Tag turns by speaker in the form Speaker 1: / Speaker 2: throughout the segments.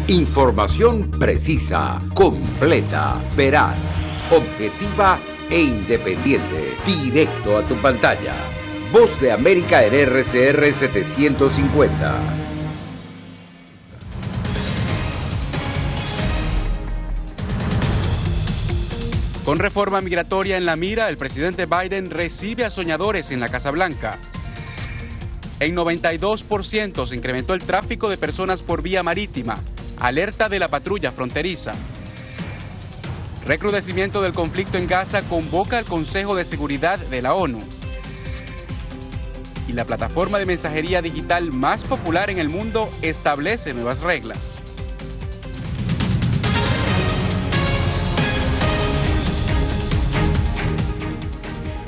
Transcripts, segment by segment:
Speaker 1: Información precisa, completa, veraz, objetiva e independiente. Directo a tu pantalla. Voz de América en RCR 750.
Speaker 2: Con reforma migratoria en la mira, el presidente Biden recibe a soñadores en la Casa Blanca. En 92% se incrementó el tráfico de personas por vía marítima. Alerta de la patrulla fronteriza. Recrudecimiento del conflicto en Gaza convoca al Consejo de Seguridad de la ONU. Y la plataforma de mensajería digital más popular en el mundo establece nuevas reglas.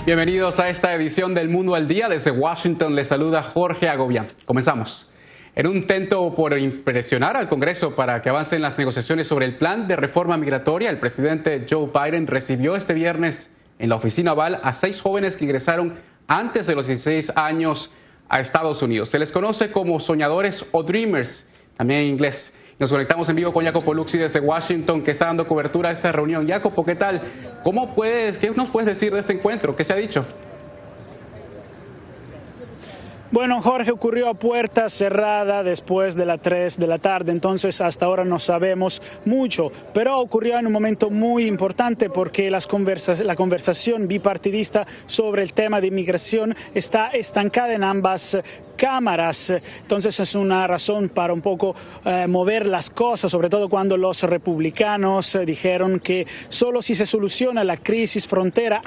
Speaker 2: Bienvenidos a esta edición del Mundo al Día. Desde Washington les saluda Jorge Agobián. Comenzamos. En un intento por impresionar al Congreso para que avancen las negociaciones sobre el plan de reforma migratoria, el presidente Joe Biden recibió este viernes en la oficina Oval a 6 jóvenes que ingresaron antes de los 16 años a Estados Unidos. Se les conoce como soñadores o dreamers, también en inglés. Nos conectamos en vivo con Jacopo Luxi desde Washington, que está dando cobertura a esta reunión. Jacopo, ¿qué tal? ¿Qué nos puedes decir de este encuentro? ¿Qué se ha dicho?
Speaker 3: Bueno, Jorge, ocurrió a puerta cerrada después de las 3 de la tarde, entonces hasta ahora no sabemos mucho, pero ocurrió en un momento muy importante porque la conversación bipartidista sobre el tema de inmigración está estancada en ambas cámaras, entonces es una razón para un poco mover las cosas, sobre todo cuando los republicanos dijeron que solo si se soluciona la crisis frontera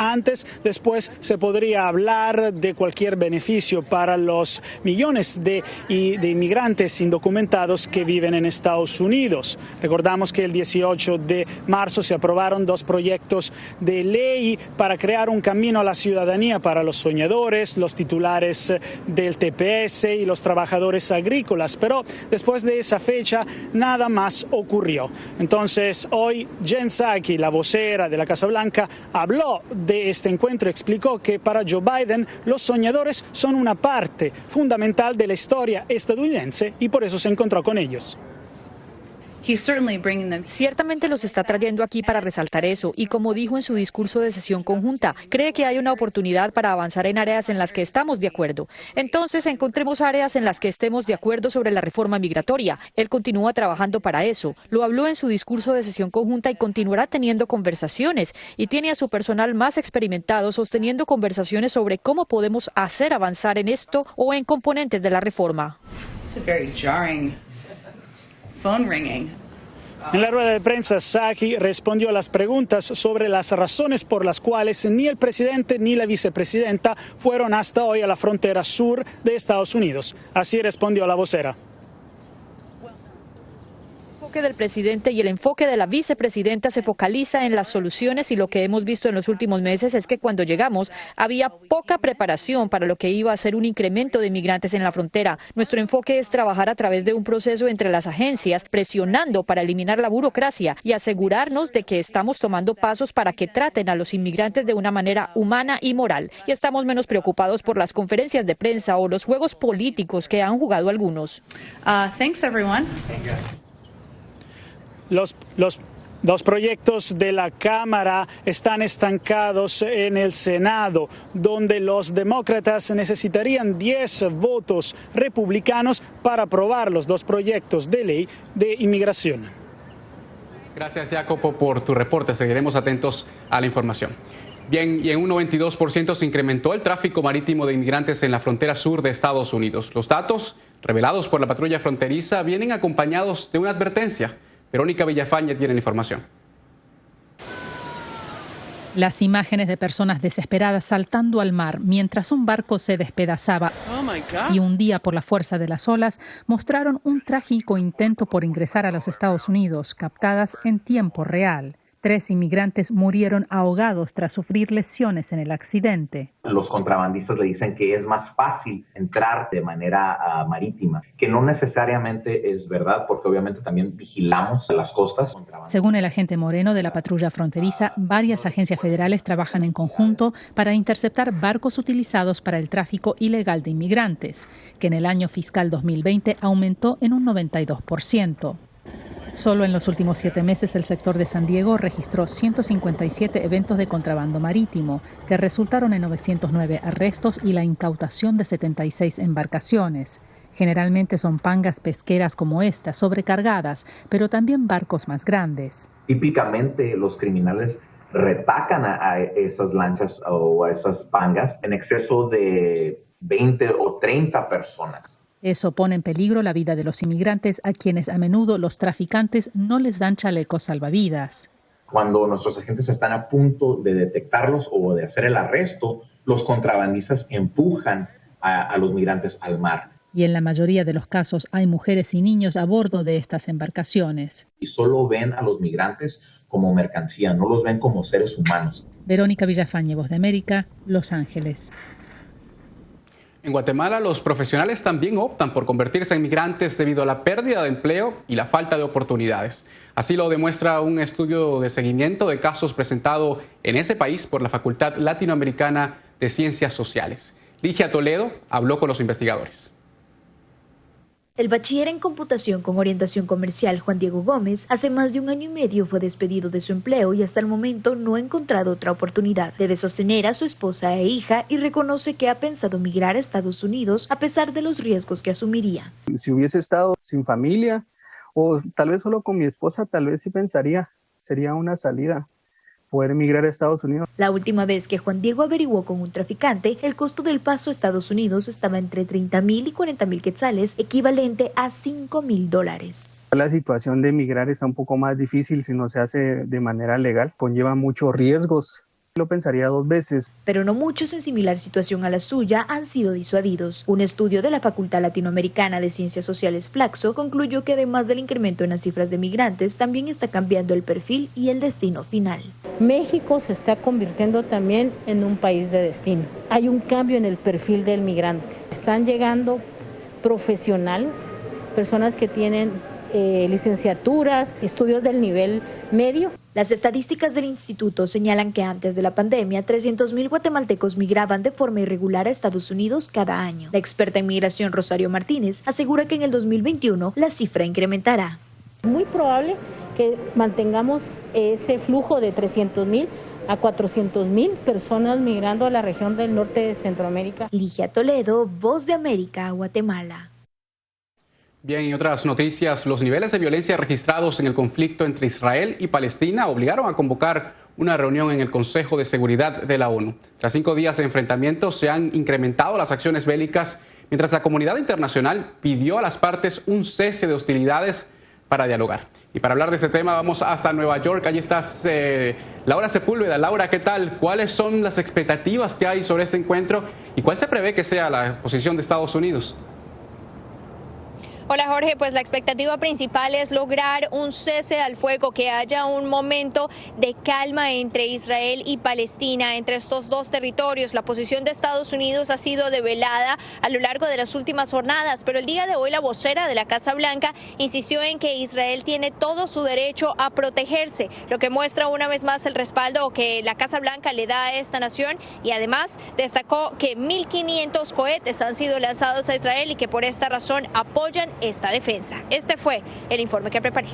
Speaker 3: después se podría hablar de cualquier beneficio para los millones de inmigrantes indocumentados que viven en Estados Unidos. Recordamos que el 18 de marzo se aprobaron 2 proyectos de ley para crear un camino a la ciudadanía para los soñadores, los titulares del TPS y los trabajadores agrícolas, pero después de esa fecha nada más ocurrió. Entonces hoy Jen Psaki, la vocera de la Casa Blanca, habló de este encuentro y explicó que para Joe Biden los soñadores son una parte fundamental de la historia estadounidense y por eso se encontró con ellos.
Speaker 4: Ciertamente los está trayendo aquí para resaltar eso y, como dijo en su discurso de sesión conjunta, cree que hay una oportunidad para avanzar en áreas en las que estamos de acuerdo. Entonces encontremos áreas en las que estemos de acuerdo sobre la reforma migratoria. Él continúa trabajando para eso. Lo habló en su discurso de sesión conjunta y continuará teniendo conversaciones y tiene a su personal más experimentado sosteniendo conversaciones sobre cómo podemos hacer avanzar en esto o en componentes de la reforma.
Speaker 3: En la rueda de prensa, Psaki respondió a las preguntas sobre las razones por las cuales ni el presidente ni la vicepresidenta fueron hasta hoy a la frontera sur de Estados Unidos. Así respondió la vocera.
Speaker 4: El enfoque del presidente y el enfoque de la vicepresidenta se focaliza en las soluciones y lo que hemos visto en los últimos meses es que cuando llegamos había poca preparación para lo que iba a ser un incremento de inmigrantes en la frontera. Nuestro enfoque es trabajar a través de un proceso entre las agencias, presionando para eliminar la burocracia y asegurarnos de que estamos tomando pasos para que traten a los inmigrantes de una manera humana y moral. Y estamos menos preocupados por las conferencias de prensa o los juegos políticos que han jugado algunos.
Speaker 5: Thanks, everyone.
Speaker 3: Los proyectos de la Cámara están estancados en el Senado, donde los demócratas necesitarían 10 votos republicanos para aprobar los 2 proyectos de ley de inmigración.
Speaker 2: Gracias, Jacopo, por tu reporte. Seguiremos atentos a la información. Bien, y en un 92% se incrementó el tráfico marítimo de inmigrantes en la frontera sur de Estados Unidos. Los datos revelados por la patrulla fronteriza vienen acompañados de una advertencia. Verónica Villafañe tiene la información.
Speaker 6: Las imágenes de personas desesperadas saltando al mar mientras un barco se despedazaba y hundía por la fuerza de las olas mostraron un trágico intento por ingresar a los Estados Unidos, captadas en tiempo real. 3 inmigrantes murieron ahogados tras sufrir lesiones en el accidente.
Speaker 7: Los contrabandistas le dicen que es más fácil entrar de manera marítima, que no necesariamente es verdad, porque obviamente también vigilamos las costas.
Speaker 6: Según el agente Moreno de la patrulla fronteriza, varias agencias federales trabajan en conjunto para interceptar barcos utilizados para el tráfico ilegal de inmigrantes, que en el año fiscal 2020 aumentó en un 92%. Solo en los últimos 7 meses el sector de San Diego registró 157 eventos de contrabando marítimo, que resultaron en 909 arrestos y la incautación de 76 embarcaciones. Generalmente son pangas pesqueras como esta, sobrecargadas, pero también barcos más grandes.
Speaker 7: Típicamente los criminales retacan a esas lanchas o a esas pangas en exceso de 20 o 30 personas.
Speaker 6: Eso pone en peligro la vida de los inmigrantes, a quienes a menudo los traficantes no les dan chalecos salvavidas.
Speaker 7: Cuando nuestros agentes están a punto de detectarlos o de hacer el arresto, los contrabandistas empujan a los migrantes al mar.
Speaker 6: Y en la mayoría de los casos hay mujeres y niños a bordo de estas embarcaciones.
Speaker 7: Y solo ven a los migrantes como mercancía, no los ven como seres humanos.
Speaker 6: Verónica Villafañe, Voz de América, Los Ángeles.
Speaker 2: En Guatemala, los profesionales también optan por convertirse en migrantes debido a la pérdida de empleo y la falta de oportunidades. Así lo demuestra un estudio de seguimiento de casos presentado en ese país por la Facultad Latinoamericana de Ciencias Sociales. Ligia Toledo habló con los investigadores.
Speaker 5: El bachiller en computación con orientación comercial Juan Diego Gómez hace más de 1 año y medio fue despedido de su empleo y hasta el momento no ha encontrado otra oportunidad. Debe sostener a su esposa e hija y reconoce que ha pensado migrar a Estados Unidos a pesar de los riesgos que asumiría.
Speaker 8: Si hubiese estado sin familia o tal vez solo con mi esposa, tal vez sí pensaría, sería una salida, poder emigrar a Estados Unidos.
Speaker 5: La última vez que Juan Diego averiguó con un traficante, el costo del paso a Estados Unidos estaba entre 30,000 y 40,000 quetzales, equivalente a $5,000.
Speaker 8: La situación de emigrar está un poco más difícil si no se hace de manera legal, conlleva muchos riesgos. Lo pensaría 2 veces.
Speaker 5: Pero no muchos en similar situación a la suya han sido disuadidos. Un estudio de la Facultad Latinoamericana de Ciencias Sociales Flaxo concluyó que además del incremento en las cifras de migrantes, también está cambiando el perfil y el destino final.
Speaker 9: México se está convirtiendo también en un país de destino. Hay un cambio en el perfil del migrante. Están llegando profesionales, personas que tienen licenciaturas, estudios del nivel medio.
Speaker 5: Las estadísticas del instituto señalan que antes de la pandemia, 300,000 guatemaltecos migraban de forma irregular a Estados Unidos cada año. La experta en migración Rosario Martínez asegura que en el 2021 la cifra incrementará.
Speaker 9: Muy probable que mantengamos ese flujo de 300,000 a 400,000 personas migrando a la región del norte de Centroamérica.
Speaker 5: Ligia Toledo, Voz de América, Guatemala.
Speaker 2: Bien, en otras noticias, los niveles de violencia registrados en el conflicto entre Israel y Palestina obligaron a convocar una reunión en el Consejo de Seguridad de la ONU. Tras 5 días de enfrentamientos se han incrementado las acciones bélicas, mientras la comunidad internacional pidió a las partes un cese de hostilidades para dialogar. Y para hablar de este tema vamos hasta Nueva York. Allí estás, Laura Sepúlveda. Laura, ¿qué tal? ¿Cuáles son las expectativas que hay sobre este encuentro y cuál se prevé que sea la posición de Estados Unidos?
Speaker 10: Hola Jorge, pues la expectativa principal es lograr un cese al fuego, que haya un momento de calma entre Israel y Palestina, entre estos dos territorios. La posición de Estados Unidos ha sido develada a lo largo de las últimas jornadas, pero el día de hoy la vocera de la Casa Blanca insistió en que Israel tiene todo su derecho a protegerse, lo que muestra una vez más el respaldo que la Casa Blanca le da a esta nación, y además destacó que 1.500 cohetes han sido lanzados a Israel y que por esta razón apoyan esta defensa. Este fue el informe que preparé.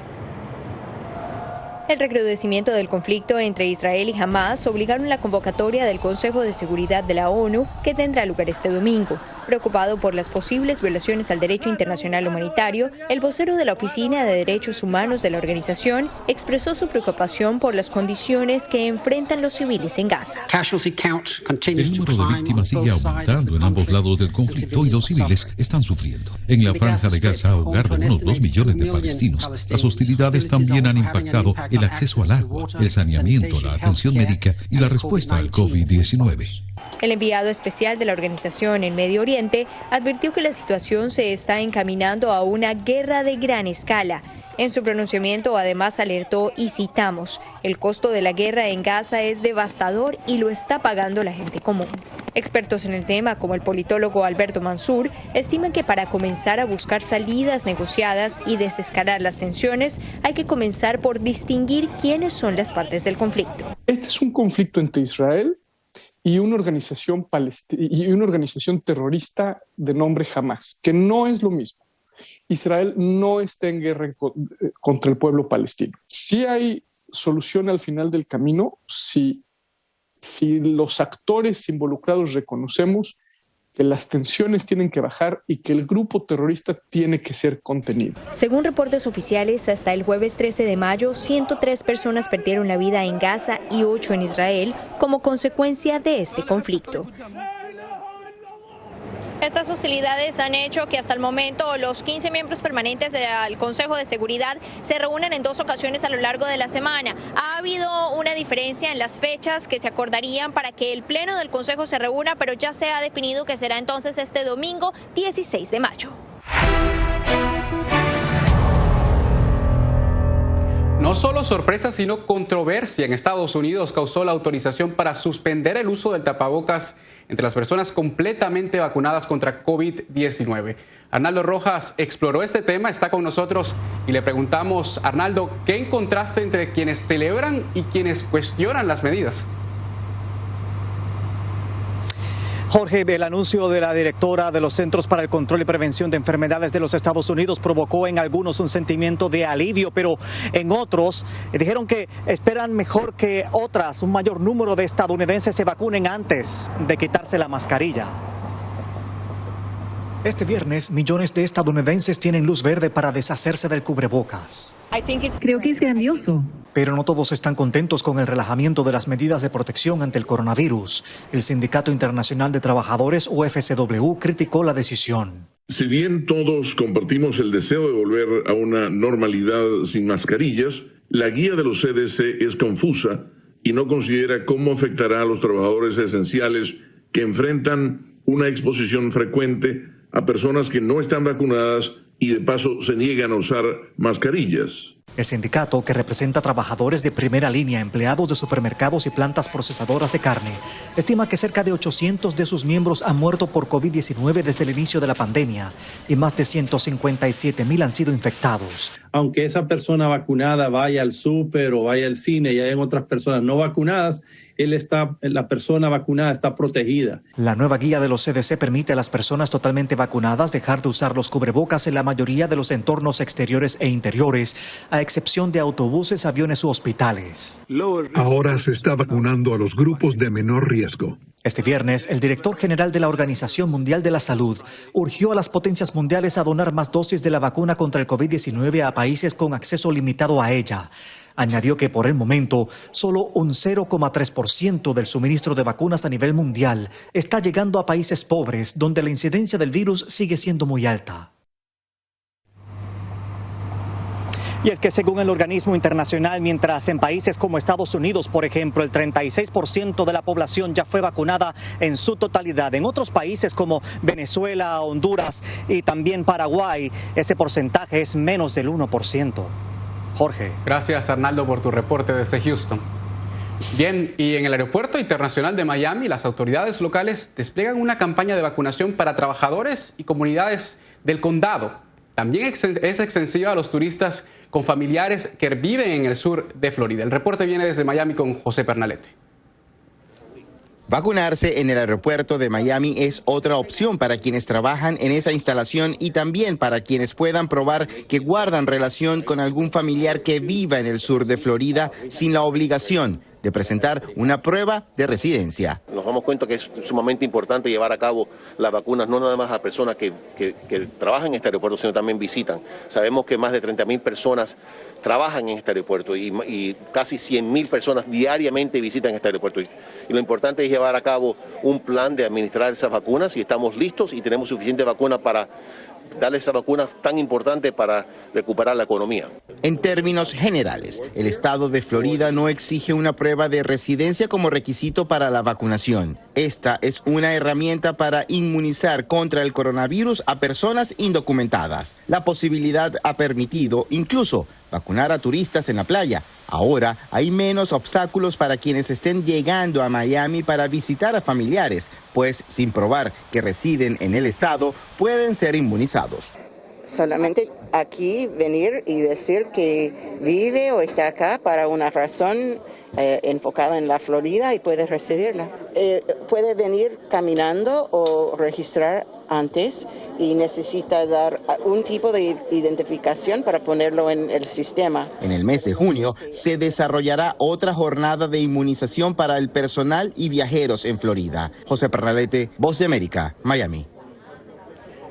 Speaker 4: El recrudecimiento del conflicto entre Israel y Hamás obligaron la convocatoria del Consejo de Seguridad de la ONU, que tendrá lugar este domingo. Preocupado por las posibles violaciones al derecho internacional humanitario, el vocero de la Oficina de Derechos Humanos de la organización expresó su preocupación por las condiciones que enfrentan los civiles en Gaza.
Speaker 11: El número de víctimas sigue aumentando en ambos lados del conflicto y los civiles están sufriendo. En la franja de Gaza, hogar de unos 2 millones de palestinos, las hostilidades también han impactado el acceso al agua, el saneamiento, la atención médica y la respuesta al COVID-19.
Speaker 4: El enviado especial de la organización en Medio Oriente advirtió que la situación se está encaminando a una guerra de gran escala. En su pronunciamiento además alertó, y citamos, el costo de la guerra en Gaza es devastador y lo está pagando la gente común. Expertos en el tema, como el politólogo Alberto Mansur, estiman que para comenzar a buscar salidas negociadas y desescalar las tensiones, hay que comenzar por distinguir quiénes son las partes del conflicto.
Speaker 12: Este es un conflicto entre Israel y una organización terrorista de nombre Hamás, que no es lo mismo. Israel no esté en guerra contra el pueblo palestino. Sí hay solución al final del camino si los actores involucrados reconocemos que las tensiones tienen que bajar y que el grupo terrorista tiene que ser contenido.
Speaker 10: Según reportes oficiales, hasta el jueves 13 de mayo, 103 personas perdieron la vida en Gaza y 8 en Israel como consecuencia de este conflicto. Estas hostilidades han hecho que hasta el momento los 15 miembros permanentes del Consejo de Seguridad se reúnan en 2 ocasiones a lo largo de la semana. Ha habido una diferencia en las fechas que se acordarían para que el Pleno del Consejo se reúna, pero ya se ha definido que será entonces este domingo 16 de mayo.
Speaker 2: No solo sorpresa, sino controversia en Estados Unidos causó la autorización para suspender el uso del tapabocas entre las personas completamente vacunadas contra COVID-19. Arnaldo Rojas exploró este tema, está con nosotros y le preguntamos, Arnaldo, ¿qué encontraste entre quienes celebran y quienes cuestionan las medidas?
Speaker 13: Jorge, el anuncio de la directora de los Centros para el Control y Prevención de Enfermedades de los Estados Unidos provocó en algunos un sentimiento de alivio, pero en otros dijeron que esperan mejor que otras, un mayor número de estadounidenses se vacunen antes de quitarse la mascarilla. Este viernes, millones de estadounidenses tienen luz verde para deshacerse del cubrebocas.
Speaker 14: Creo que es grandioso.
Speaker 13: Pero no todos están contentos con el relajamiento de las medidas de protección ante el coronavirus. El Sindicato Internacional de Trabajadores, UFCW, criticó la decisión.
Speaker 15: Si bien todos compartimos el deseo de volver a una normalidad sin mascarillas, la guía de los CDC es confusa y no considera cómo afectará a los trabajadores esenciales que enfrentan una exposición frecuente a personas que no están vacunadas y de paso se niegan a usar mascarillas.
Speaker 13: El sindicato, que representa trabajadores de primera línea, empleados de supermercados y plantas procesadoras de carne, estima que cerca de 800 de sus miembros han muerto por COVID-19 desde el inicio de la pandemia y más de 157,000 han sido infectados.
Speaker 16: Aunque esa persona vacunada vaya al súper o vaya al cine y hayan otras personas no vacunadas, la persona vacunada está protegida.
Speaker 13: La nueva guía de los CDC permite a las personas totalmente vacunadas dejar de usar los cubrebocas en la mayoría de los entornos exteriores e interiores, a excepción de autobuses, aviones u hospitales.
Speaker 17: Ahora se está vacunando a los grupos de menor riesgo.
Speaker 13: Este viernes, el director general de la Organización Mundial de la Salud urgió a las potencias mundiales a donar más dosis de la vacuna contra el COVID-19 a países con acceso limitado a ella. Añadió que por el momento solo un 0,3% del suministro de vacunas a nivel mundial está llegando a países pobres donde la incidencia del virus sigue siendo muy alta. Y es que según el organismo internacional, mientras en países como Estados Unidos, por ejemplo, el 36% de la población ya fue vacunada en su totalidad, en otros países como Venezuela, Honduras y también Paraguay, ese porcentaje es menos del 1%. Jorge.
Speaker 2: Gracias, Arnaldo, por tu reporte desde Houston. Bien, y en el Aeropuerto Internacional de Miami, las autoridades locales despliegan una campaña de vacunación para trabajadores y comunidades del condado. También es extensiva a los turistas con familiares que viven en el sur de Florida. El reporte viene desde Miami con José Pernalete.
Speaker 18: Vacunarse en el aeropuerto de Miami es otra opción para quienes trabajan en esa instalación y también para quienes puedan probar que guardan relación con algún familiar que viva en el sur de Florida sin la obligación de presentar una prueba de residencia.
Speaker 19: Nos damos cuenta que es sumamente importante llevar a cabo las vacunas, no nada más a personas que trabajan en este aeropuerto, sino también visitan. Sabemos que más de 30,000 personas trabajan en este aeropuerto y casi 100,000 personas diariamente visitan este aeropuerto. Y lo importante es llevar a cabo un plan de administrar esas vacunas y estamos listos y tenemos suficiente vacuna para darle esa vacuna tan importante para recuperar la economía.
Speaker 18: En términos generales, el estado de Florida no exige una prueba de residencia como requisito para la vacunación. Esta es una herramienta para inmunizar contra el coronavirus a personas indocumentadas. La posibilidad ha permitido incluso vacunar a turistas en la playa. Ahora hay menos obstáculos para quienes estén llegando a Miami para visitar a familiares, pues sin probar que residen en el estado pueden ser inmunizados.
Speaker 20: Solamente aquí venir y decir que vive o está acá para una razón enfocada en la Florida y puede recibirla. Puede venir caminando o registrar antes y necesita dar un tipo de identificación para ponerlo en el sistema.
Speaker 18: En el mes de junio se desarrollará otra jornada de inmunización para el personal y viajeros en Florida. José Pernalete, Voz de América, Miami.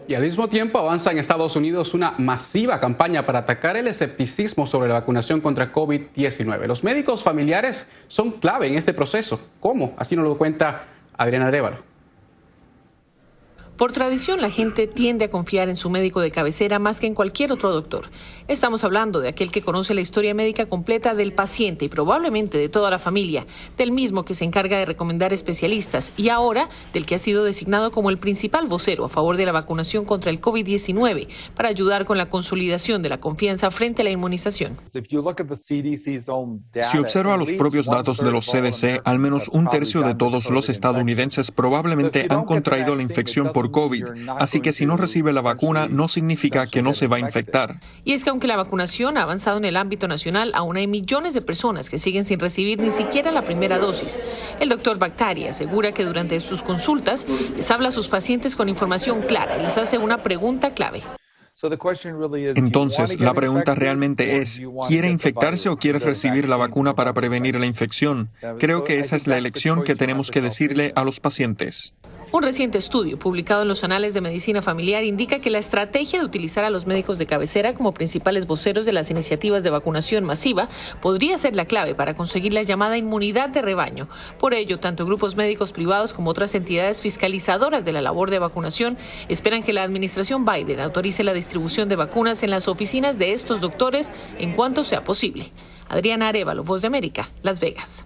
Speaker 2: Y al mismo tiempo avanza en Estados Unidos una masiva campaña para atacar el escepticismo sobre la vacunación contra COVID-19. Los médicos familiares son clave en este proceso. ¿Cómo? Así nos lo cuenta Adriana Arévalo.
Speaker 21: Por tradición, la gente tiende a confiar en su médico de cabecera más que en cualquier otro doctor. Estamos hablando de aquel que conoce la historia médica completa del paciente y probablemente de toda la familia, del mismo que se encarga de recomendar especialistas y ahora del que ha sido designado como el principal vocero a favor de la vacunación contra el COVID-19 para ayudar con la consolidación de la confianza frente a la inmunización.
Speaker 22: Si observa los propios datos de los CDC, al menos un tercio de todos los estadounidenses probablemente han contraído la infección por COVID, así que si no recibe la vacuna no significa que no se va a infectar.
Speaker 21: Y es que aunque la vacunación ha avanzado en el ámbito nacional, aún hay millones de personas que siguen sin recibir ni siquiera la primera dosis. El doctor Bakhtari asegura que durante sus consultas les habla a sus pacientes con información clara y les hace una pregunta clave.
Speaker 22: Entonces, la pregunta realmente es, ¿quiere infectarse o quiere recibir la vacuna para prevenir la infección? Creo que esa es la elección que tenemos que decirle a los pacientes.
Speaker 21: Un reciente estudio publicado en los Anales de Medicina Familiar indica que la estrategia de utilizar a los médicos de cabecera como principales voceros de las iniciativas de vacunación masiva podría ser la clave para conseguir la llamada inmunidad de rebaño. Por ello, tanto grupos médicos privados como otras entidades fiscalizadoras de la labor de vacunación esperan que la administración Biden autorice la distribución de vacunas en las oficinas de estos doctores en cuanto sea posible. Adriana Arévalo, Voz de América, Las Vegas.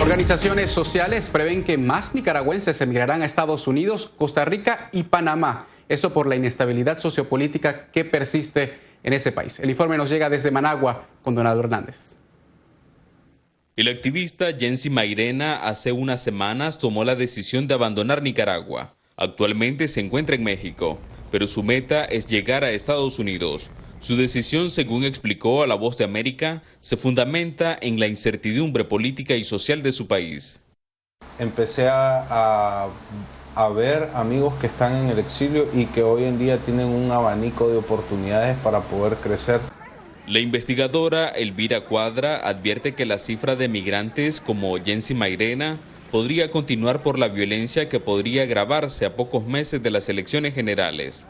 Speaker 2: Organizaciones sociales prevén que más nicaragüenses emigrarán a Estados Unidos, Costa Rica y Panamá. Eso por la inestabilidad sociopolítica que persiste en ese país. El informe nos llega desde Managua con Donaldo Hernández.
Speaker 23: El activista Jensi Mairena hace unas semanas tomó la decisión de abandonar Nicaragua. Actualmente se encuentra en México, pero su meta es llegar a Estados Unidos. Su decisión, según explicó a La Voz de América, se fundamenta en la incertidumbre política y social de su país.
Speaker 24: Empecé a ver amigos que están en el exilio y que hoy en día tienen un abanico de oportunidades para poder crecer.
Speaker 23: La investigadora Elvira Cuadra advierte que la cifra de migrantes como Jensi Mairena podría continuar por la violencia que podría agravarse a pocos meses de las elecciones generales.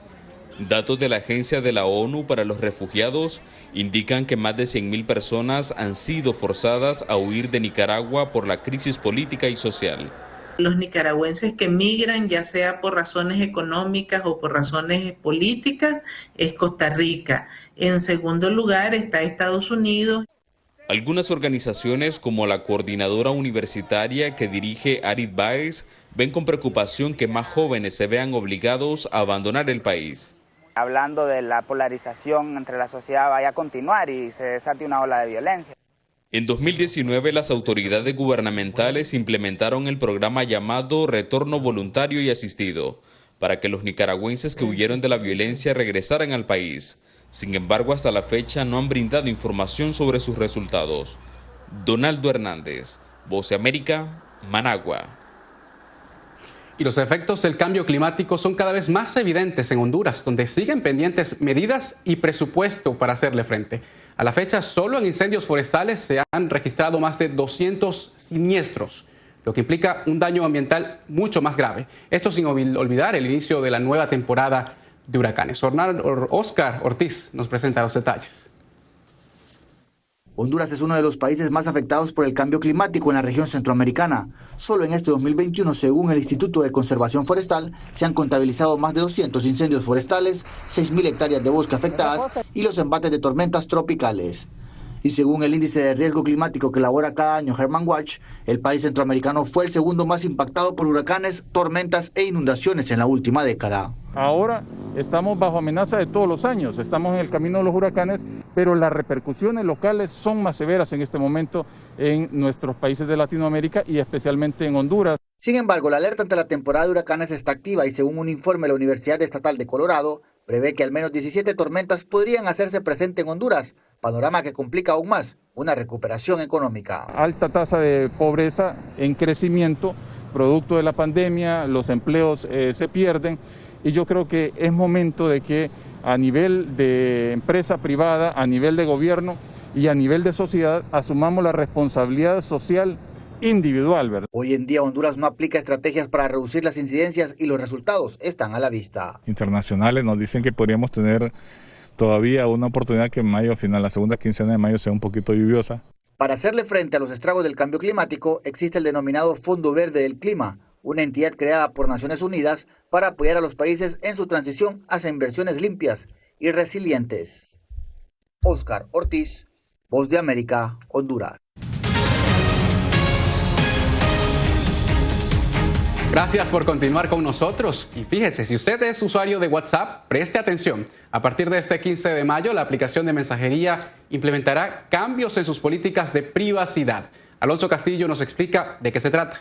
Speaker 23: Datos de la Agencia de la ONU para los Refugiados indican que más de 100.000 personas han sido forzadas a huir de Nicaragua por la crisis política y social.
Speaker 25: Los nicaragüenses que migran, ya sea por razones económicas o por razones políticas, es Costa Rica. En segundo lugar está Estados Unidos.
Speaker 23: Algunas organizaciones como la Coordinadora Universitaria que dirige Arid Báez ven con preocupación que más jóvenes se vean obligados a abandonar el país.
Speaker 26: Hablando de la polarización entre la sociedad vaya a continuar y se desate una ola de violencia.
Speaker 23: En 2019, las autoridades gubernamentales implementaron el programa llamado Retorno Voluntario y Asistido, para que los nicaragüenses que huyeron de la violencia regresaran al país. Sin embargo, hasta la fecha no han brindado información sobre sus resultados. Donaldo Hernández, Voz de América, Managua.
Speaker 2: Y los efectos del cambio climático son cada vez más evidentes en Honduras, donde siguen pendientes medidas y presupuesto para hacerle frente. A la fecha, solo en incendios forestales se han registrado más de 200 siniestros, lo que implica un daño ambiental mucho más grave. Esto sin olvidar el inicio de la nueva temporada de huracanes. Oscar Ortiz nos presenta los detalles.
Speaker 27: Honduras es uno de los países más afectados por el cambio climático en la región centroamericana. Solo en este 2021, según el Instituto de Conservación Forestal, se han contabilizado más de 200 incendios forestales, 6.000 hectáreas de bosque afectadas y los embates de tormentas tropicales. Y según el índice de riesgo climático que elabora cada año Herman Watch, el país centroamericano fue el segundo más impactado por huracanes, tormentas e inundaciones en la última década.
Speaker 28: Ahora estamos bajo amenaza de todos los años, estamos en el camino de los huracanes, pero las repercusiones locales son más severas en este momento en nuestros países de Latinoamérica y especialmente en Honduras.
Speaker 27: Sin embargo, la alerta ante la temporada de huracanes está activa y según un informe de la Universidad Estatal de Colorado, prevé que al menos 17 tormentas podrían hacerse presente en Honduras, panorama que complica aún más una recuperación económica.
Speaker 28: Alta tasa de pobreza en crecimiento, producto de la pandemia, los empleos se pierden y yo creo que es momento de que a nivel de empresa privada, a nivel de gobierno y a nivel de sociedad asumamos la responsabilidad social individual, ¿verdad?
Speaker 27: Hoy en día Honduras no aplica estrategias para reducir las incidencias y los resultados están a la vista.
Speaker 1: Internacionales nos dicen que podríamos tener todavía una oportunidad que en mayo, final, la segunda quincena de mayo sea un poquito lluviosa.
Speaker 27: Para hacerle frente a los estragos del cambio climático, existe el denominado Fondo Verde del Clima, una entidad creada por Naciones Unidas para apoyar a los países en su transición hacia inversiones limpias y resilientes. Oscar Ortiz, Voz de América, Honduras.
Speaker 2: Gracias por continuar con nosotros. Y fíjese, si usted es usuario de WhatsApp, preste atención. A partir de este 15 de mayo, la aplicación de mensajería implementará cambios en sus políticas de privacidad. Alonso Castillo nos explica de qué se trata.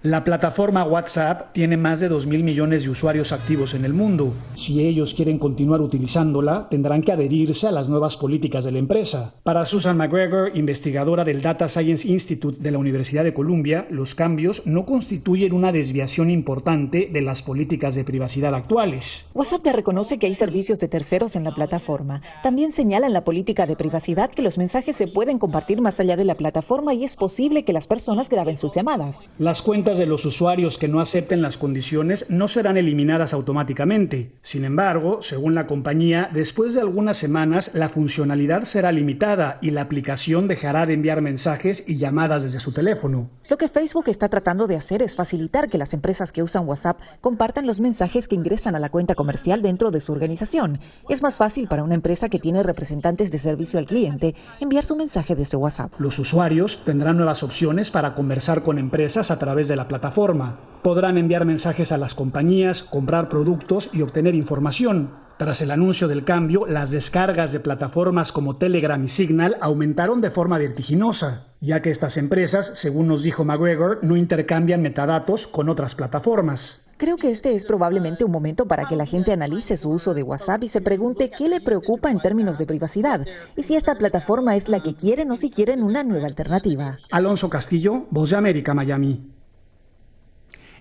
Speaker 3: La plataforma WhatsApp tiene más de 2.000 millones de usuarios activos en el mundo. Si ellos quieren continuar utilizándola, tendrán que adherirse a las nuevas políticas de la empresa. Para Susan McGregor, investigadora del Data Science Institute de la Universidad de Columbia, los cambios no constituyen una desviación importante de las políticas de privacidad actuales.
Speaker 5: WhatsApp ya reconoce que hay servicios de terceros en la plataforma. También señala en la política de privacidad que los mensajes se pueden compartir más allá de la plataforma y es posible que las personas graben sus llamadas.
Speaker 3: Las cuentas de los usuarios que no acepten las condiciones no serán eliminadas automáticamente. Sin embargo, según la compañía, después de algunas semanas la funcionalidad será limitada y la aplicación dejará de enviar mensajes y llamadas desde su teléfono.
Speaker 5: Lo que Facebook está tratando de hacer es facilitar que las empresas que usan WhatsApp compartan los mensajes que ingresan a la cuenta comercial dentro de su organización. Es más fácil para una empresa que tiene representantes de servicio al cliente enviar su mensaje desde WhatsApp.
Speaker 3: Los usuarios tendrán nuevas opciones para conversar con empresas a través de la plataforma. Podrán enviar mensajes a las compañías, comprar productos y obtener información. Tras el anuncio del cambio, las descargas de plataformas como Telegram y Signal aumentaron de forma vertiginosa, ya que estas empresas, según nos dijo McGregor, no intercambian metadatos con otras plataformas.
Speaker 5: Creo que este es probablemente un momento para que la gente analice su uso de WhatsApp y se pregunte qué le preocupa en términos de privacidad y si esta plataforma es la que quieren o si quieren una nueva alternativa.
Speaker 3: Alonso Castillo, Voz de América, Miami.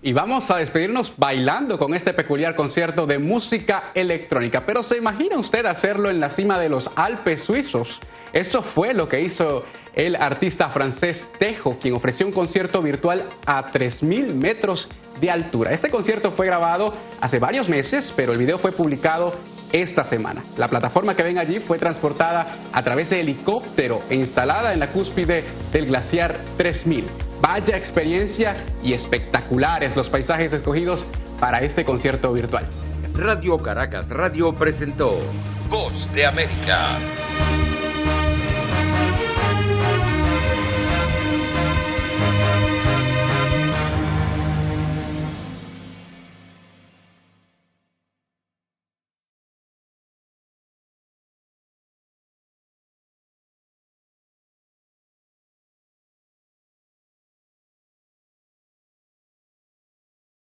Speaker 2: Y vamos a despedirnos bailando con este peculiar concierto de música electrónica. Pero ¿se imagina usted hacerlo en la cima de los Alpes suizos? Eso fue lo que hizo el artista francés Tejo, quien ofreció un concierto virtual a 3.000 metros de altura. Este concierto fue grabado hace varios meses, pero el video fue publicado esta semana. La plataforma que ven allí fue transportada a través de helicóptero e instalada en la cúspide del glaciar 3000. Vaya experiencia y espectaculares los paisajes escogidos para este concierto virtual.
Speaker 6: Radio Caracas Radio presentó Voz de América.